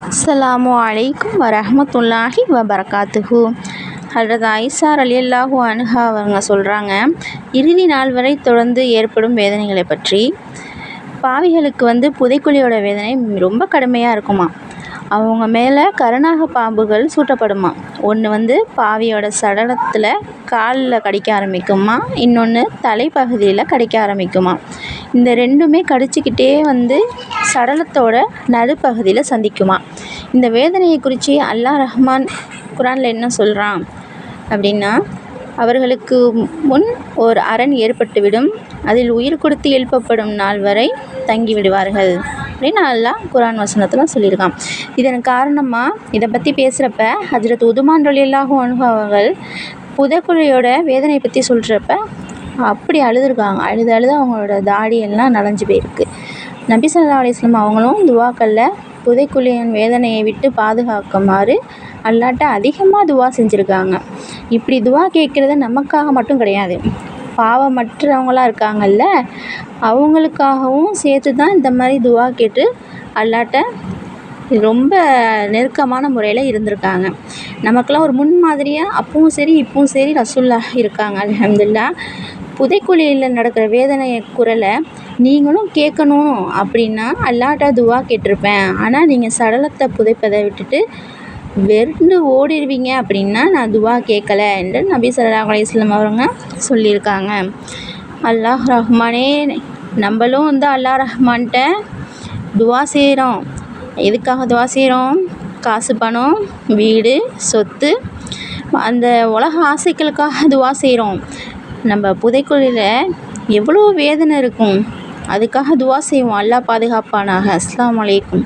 அஸ்ஸலாமு அலைக்கும் வரஹ்மத்துல்லாஹி வபரகாத்துஹு. ஹஜ்ரத் ஆயிஷா ரலியல்லாஹு அன்ஹா அவங்க சொல்கிறாங்க, இறுதி நாள் வரை தொடர்ந்து ஏற்படும் வேதனைகளை பற்றி. பாவிகளுக்கு புதைக்குழியோட வேதனை ரொம்ப கடுமையாக இருக்குமா. அவங்க மேலே கருணாக பாம்புகள் சூட்டப்படுமா. ஒன்று பாவியோட சடலத்தில் காலில் கடிக்க ஆரம்பிக்குமா, இன்னொன்று தலைப்பகுதியில் கடிக்க ஆரம்பிக்குமா. இந்த ரெண்டுமே கடிச்சிக்கிட்டே சடலத்தோட நடுப்பகுதியில் சந்திக்குமா. இந்த வேதனையை குறித்து அல்லாஹ் ரஹ்மான் குரானில் என்ன சொல்கிறான் அப்படின்னா, அவர்களுக்கு முன் ஓர் அரண் ஏற்பட்டுவிடும், அதில் உயிர் கொடுத்து எழுப்பப்படும் நாள் வரை தங்கி விடுவார்கள் அப்படின்னு அல்லாஹ் குரான் வசனத்தில் சொல்லியிருக்கான். இதன் காரணமாக இதை பற்றி பேசுகிறப்ப ஹஜ்ரத் உதுமான் ரலியல்லாஹு அன்ஹு அவர்கள் புதைக்குழியோட வேதனை பற்றி சொல்கிறப்ப அப்படி அழுதுருக்காங்க. அழுது அவங்களோட தாடியெல்லாம் நனைஞ்சு போயிருக்கு. நபி ஸல்லல்லாஹு அலைஹி வஸல்லம் அவங்களும் துவாக்களில் புதைக்குழியின் வேதனையை விட்டு பாதுகாக்குமாறு அல்லாஹ்ட்ட அதிகமாக துவா செஞ்சுருக்காங்க. இப்படி துவா கேட்குறது நமக்காக மட்டும் கிடையாது, பாவமற்றவங்களாக இருக்காங்கல்ல அவங்களுக்காகவும் சேர்த்து தான் இந்த மாதிரி துவா கேட்டு அல்லாஹ்ட்ட ரொம்ப நெருக்கமான முறையில் இருந்திருக்காங்க. நமக்கெல்லாம் ஒரு முன்மாதிரியாக அப்பவும் சரி இப்பவும் சரி ரசூலுல்லாஹ் இருக்காங்க. அல்ஹம்துலில்லாஹ். புதைக்குழியில் நடக்கிற வேதனையை குரலை நீங்களும் கேட்கணும் அப்படின்னா அல்லாஹ்ட்ட துவா கேட்டிருப்பேன், ஆனால் நீங்கள் சடலத்தை புதைப்பதை விட்டுட்டு வெறுண்டு ஓடிடுவீங்க அப்படின்னா நான் துவா கேட்கலை என்று நபி ஸல்லல்லாஹு அலைஹி வஸல்லம் அவங்க சொல்லியிருக்காங்க. அல்லாஹ் ரஹ்மானே, நம்மளும் அல்லாஹ் ரஹ்மான்கிட்ட துவா செய்கிறோம். எதுக்காக துவா செய்கிறோம்? காசு, பணம், வீடு, சொத்து, அந்த உலக ஆசைகளுக்காக துவா செய்கிறோம். நம்ம புதைக்குழியில் எவ்வளோ வேதனை இருக்கும், அதுக்காக துவா செய்வோம். அல்லாஹ் பாதுகாப்பானாக. அஸ்ஸலாமு அலைக்கும்.